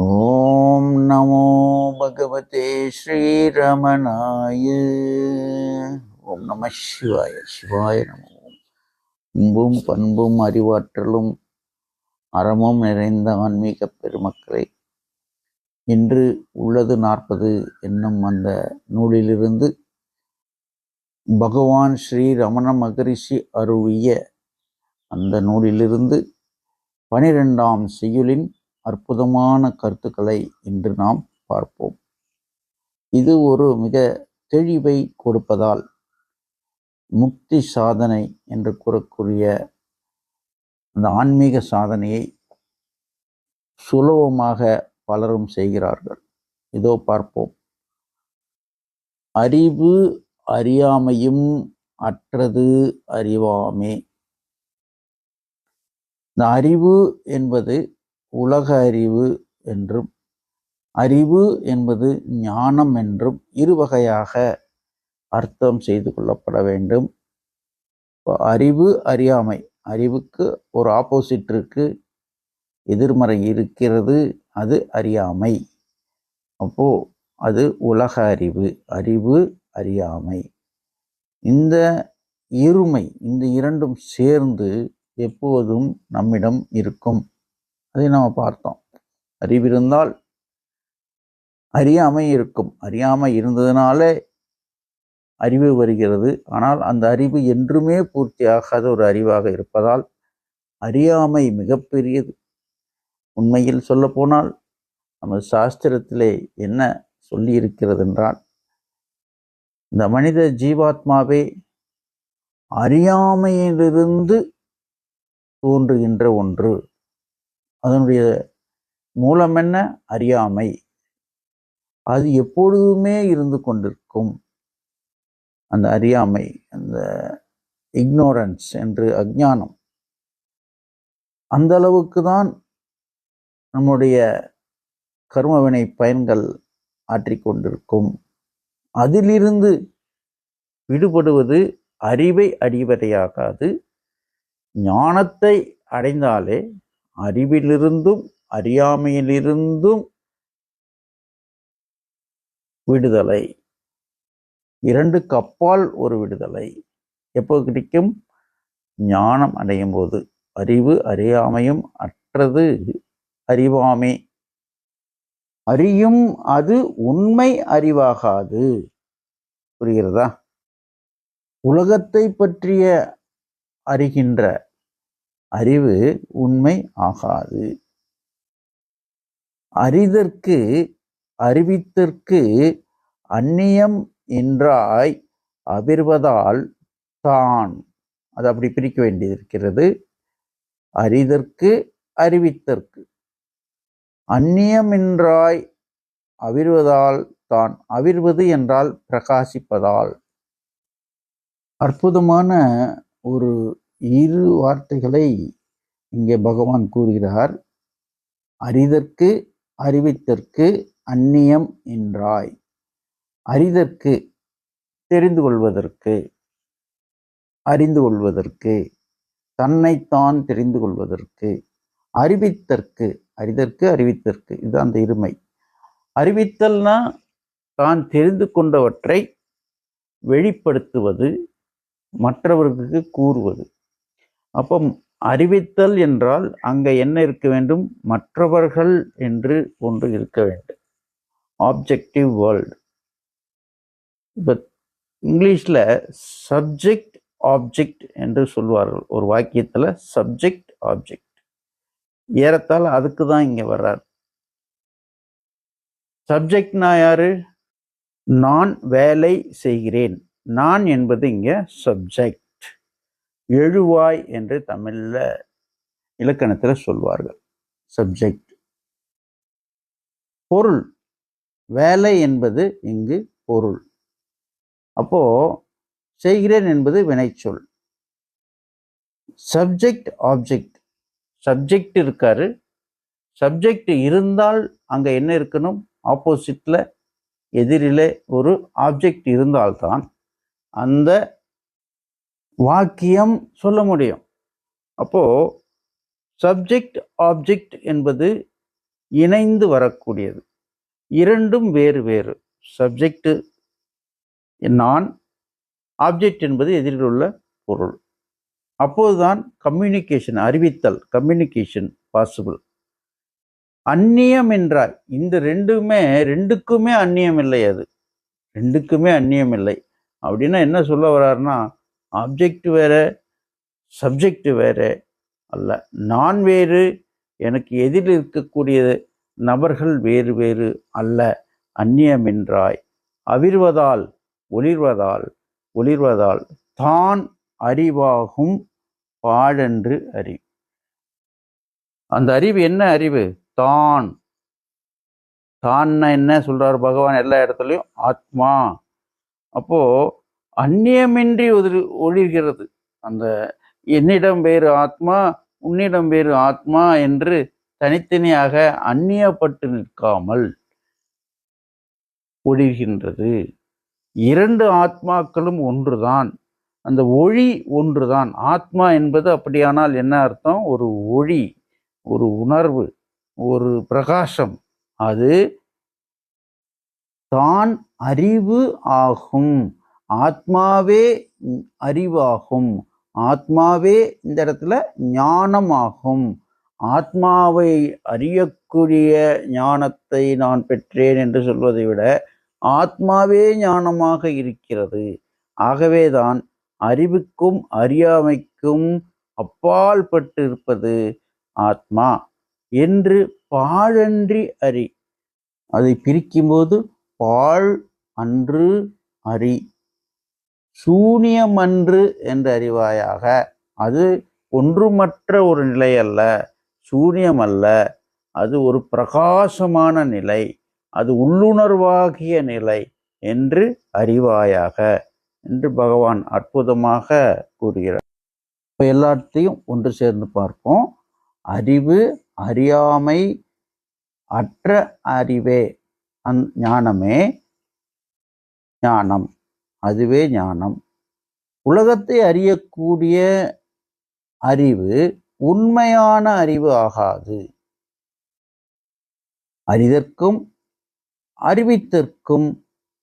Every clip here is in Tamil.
ஓம் நமோ பகவதே ஸ்ரீரமணாய. ஓம் நம சிவாய. சிவாய நமோ. அன்பும் பண்பும் அறிவாற்றலும் அறமும் நிறைந்த ஆன்மீக பெருமக்களை, இன்று உள்ளது 40 என்னும் அந்த நூலிலிருந்து பகவான் ஸ்ரீ ரமண மகரிஷி அருளிய அந்த நூலிலிருந்து 12ஆம் செய்யுளின் அற்புதமான கருத்துக்களை இன்று நாம் பார்ப்போம். இது ஒரு மிக தெளிவை கொடுப்பதால் முக்தி சாதனை என்று கூறக்கூடிய அந்த ஆன்மீக சாதனையை சுலபமாக பலரும் செய்கிறார்கள். இதோ பார்ப்போம். அறிவு அறியாமையும் அற்றது அறிவாமே. இந்த அறிவு என்பது உலக அறிவு என்றும், அறிவு என்பது ஞானம் என்றும் இருவகையாக அர்த்தம் செய்து கொள்ளப்பட வேண்டும். அறிவு அறியாமை, அறிவுக்கு ஒரு ஆப்போசிட் இருக்கு, எதிர்மறை இருக்கிறது, அது அறியாமை. அப்போ அது உலக அறிவு, அறிவு அறியாமை. இந்த இருமை, இந்த இரண்டும் சேர்ந்து எப்போதும் நம்மிடம் இருக்கும். அதை நாம் பார்த்தோம். அறிவிருந்தால் அறியாமை இருக்கும். அறியாமை இருந்ததுனாலே அறிவு வருகிறது. ஆனால் அந்த அறிவு என்றுமே பூர்த்தியாகாத ஒரு அறிவாக இருப்பதால் அறியாமை மிகப்பெரியது. உண்மையில் சொல்ல போனால் நமது சாஸ்திரத்திலே என்ன சொல்லி இருக்கிறது என்றால், இந்த மனித ஜீவாத்மாவே அறியாமையிலிருந்து தோன்றுகின்ற ஒன்று. அதனுடைய மூலம் என்ன? அறியாமை. அது எப்பொழுதுமே இருந்து கொண்டிருக்கும். அந்த அறியாமை, அந்த இக்னோரன்ஸ் என்று அஞ்ஞானம், அந்த அளவுக்கு தான் நம்முடைய கர்மவினை பயன்கள் ஆற்றிக்கொண்டிருக்கும். அதிலிருந்து விடுபடுவது அறிவை அடிவதையாகாது. ஞானத்தை அடைந்தாலே அறிவிலிருந்தும் அறியாமையிலிருந்தும் விடுதலை. இரண்டுக்கு அப்பால் ஒரு விடுதலை எப்போ கிடைக்கும்? ஞானம் அடையும் போது. அறிவு அறியாமையும் அற்றது அறிவாமே. அறியும் அது உண்மை அறிவாகாது. புரிகிறதா? உலகத்தை பற்றிய அறிகின்ற அறிவு உண்மை ஆகாது. அறிதற்கு அறிவித்தற்கு அந்நியம் என்றாய் அவிர்வதால் தான். அது அப்படி பிரிக்க வேண்டியிருக்கிறது. அறிதற்கு அறிவித்தற்கு அந்நியம் என்றாய் அவிர்வதால் தான். அவிர்வது என்றால் பிரகாசிப்பதால். அற்புதமான ஒரு இரு வார்த்தைகளை இங்கே பகவான் கூறுகிறார். அறிதற்கு அறிவித்தற்கு அந்நியம் என்றாய். அறிதற்கு தெரிந்து கொள்வதற்கு, அறிந்து கொள்வதற்கு, தன்னைத்தான் தெரிந்து கொள்வதற்கு. அறிவித்தற்கு, அறிதற்கு அறிவித்தற்கு, இது அந்த இருமை. அறிவித்தல்னா தான் தெரிந்து கொண்டவற்றை வெளிப்படுத்துவது, மற்றவர்களுக்கு கூறுவது. அப்போ அறிவித்தல் என்றால் அங்க என்ன இருக்க வேண்டும்? மற்றவர்கள் என்று ஒன்று இருக்க வேண்டும். Objective world. இப்போ இங்கிலீஷ்ல சப்ஜெக்ட் ஆப்ஜெக்ட் என்று சொல்வார்கள். ஒரு வாக்கியத்துல சப்ஜெக்ட் ஆப்ஜெக்ட். ஏறத்தாழ அதுக்கு தான் இங்க வர்றார். சப்ஜெக்ட்னா யாரு? நான் வேலை செய்கிறேன். நான் என்பது இங்க சப்ஜெக்ட். எழுவாய் என்று தமிழ்ல இலக்கணத்துல சொல்வார்கள். சப்ஜெக்ட். பொருள். வேலை என்பது இங்கு பொருள். அப்போ செய்கிறேன் என்பது வினைச்சொல். Subject object. சப்ஜெக்ட் இருக்காரு. சப்ஜெக்ட் இருந்தால் அங்க என்ன இருக்கணும்? ஆப்போசிட்ல, எதிரிலே ஒரு ஆப்ஜெக்ட் இருந்தால்தான் அந்த வாக்கியம் சொல்ல முடியும். அப்போ சப்ஜெக்ட் ஆப்ஜெக்ட் என்பது இணைந்து வரக்கூடியது. இரண்டும் வேறு வேறு. சப்ஜெக்ட் நான், ஆப்ஜெக்ட் என்பது எதிரில் உள்ள பொருள். அப்போதுதான் கம்யூனிகேஷன், அறிவித்தல், கம்யூனிகேஷன் பாசிபிள். அந்நியம் என்றால் இந்த ரெண்டுக்குமே அந்நியம் இல்லை. அது ரெண்டுக்குமே அந்நியம் இல்லை அப்படின்னா என்ன சொல்ல வர்றாருன்னா, ஆப்ஜெக்ட் வேற சப்ஜெக்ட் வேற அல்ல. நான் வேறு, எனக்கு எதிரில் இருக்கக்கூடிய நபர்கள் வேறு வேறு அல்ல. அந்நியம் என்றாய் அவிர்வதால் ஒளிர்வதால் தான் அறிவாகும் பாழன்று அறிவு. அந்த அறிவு என்ன அறிவு? தான். என்ன சொல்றாரு பகவான் எல்லா இடத்துலையும்? ஆத்மா. அப்போ அந்நியமின்றி ஒளிர்கிறது. அந்த என்னிடம் வேறு ஆத்மா, உன்னிடம் வேறு ஆத்மா என்று தனித்தனியாக அந்நியப்பட்டு நிற்காமல் ஒளிர்கின்றது. இரண்டு ஆத்மாக்களும் ஒன்றுதான். அந்த ஒளி ஒன்றுதான். ஆத்மா என்பது அப்படியானால் என்ன அர்த்தம்? ஒரு ஒளி, ஒரு உணர்வு, ஒரு பிரகாசம். அது தான் அறிவு ஆகும். ஆத்மாவே அறிவாகும். ஆத்மாவே இந்த இடத்துல ஞானமாகும். ஆத்மாவை அறியக்கூடிய ஞானத்தை நான் பெற்றேன் என்று சொல்வதை விட ஆத்மாவே ஞானமாக இருக்கிறது. ஆகவேதான் அறிவுக்கும் அறியாமைக்கும் அப்பால் பட்டு இருப்பது ஆத்மா என்று பாழன்றி அறி. அதை பிரிக்கும்போது பாழ் அன்று அறி, சூனியமன்று என்று அறிவாயாக. அது ஒன்றுமற்ற ஒரு நிலை அல்ல, சூனியம் அல்ல. அது ஒரு பிரகாசமான நிலை, அது உள்ளுணர்வாகிய நிலை என்று அறிவாயாக என்று பகவான் அற்புதமாக கூறுகிறார். இப்போ எல்லாத்தையும் ஒன்று சேர்ந்து பார்ப்போம். அறிவு, அறியாமை, அற்ற அறிவே ஞானமே ஞானம். அதுவே ஞானம். உலகத்தை அறியக்கூடிய அறிவு உண்மையான அறிவு ஆகாது. அறிதற்கும் அறிவித்தற்கும்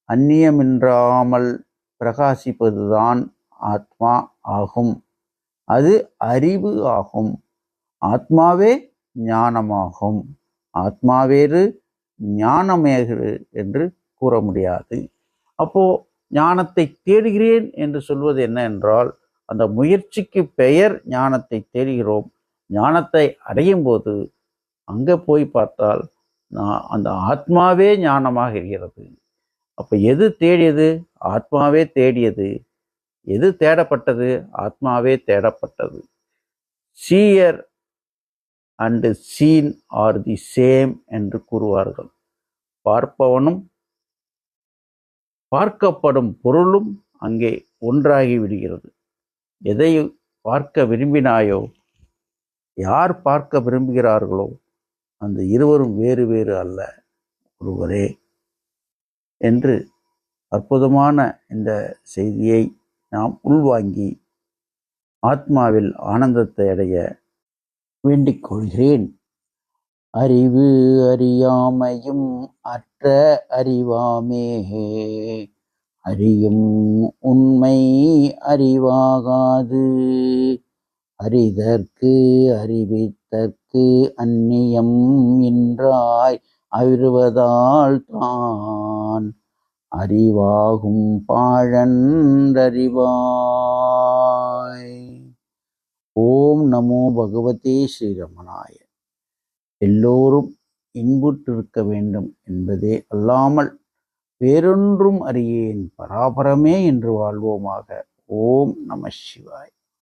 அந்நியமின்றாமல் பிரகாசிப்பதுதான் ஆத்மா ஆகும். அது அறிவு ஆகும். ஆத்மாவே ஞானமாகும். ஆத்மாவேறு ஞானமேறு என்று கூற முடியாது. அப்போ ஞானத்தை தேடுகிறேன் என்று சொல்வது என்ன என்றால், அந்த முயற்சிக்கு பெயர் ஞானத்தை தேடுகிறோம். ஞானத்தை அடையும் போது அங்கே போய் பார்த்தால் அந்த ஆத்மாவே ஞானமாக இருக்கிறது. அப்போ எது தேடியது? ஆத்மாவே தேடியது. எது தேடப்பட்டது? ஆத்மாவே தேடப்பட்டது. Seer and seen are the same என்று கூறுவார்கள். பார்ப்பவனும் பார்க்கப்படும் பொருளும் அங்கே ஒன்றாகி விடுகிறது. எதை பார்க்க விரும்பினாயோ, யார் பார்க்க விரும்புகிறார்களோ அந்த இருவரும் வேறு வேறு அல்ல, ஒருவரே என்று அற்புதமான இந்த செய்தியை நாம் உள்வாங்கி ஆத்மாவில் ஆனந்தத்தை அடைய வேண்டிக் கொள்கிறேன். அறிவு அறியாமையும் அற்ற அறிவாமே, அறியும் உண்மை அறிவாகாது. அறிதற்கு அறிவித்தற்கு அந்நியம் என்றாய் அவிர்வதால் தான் அறிவாகும் பாழன்றறிவாய். ஓம் நமோ பகவதே ஸ்ரீரமணாய. எல்லோரும் இன்புற்றிருக்க வேண்டும் என்பதே அல்லாமல் வேறொன்றும் அறியேன், பராபரமே என்று வாழ்வோமாக. ஓம் நம சிவாய்.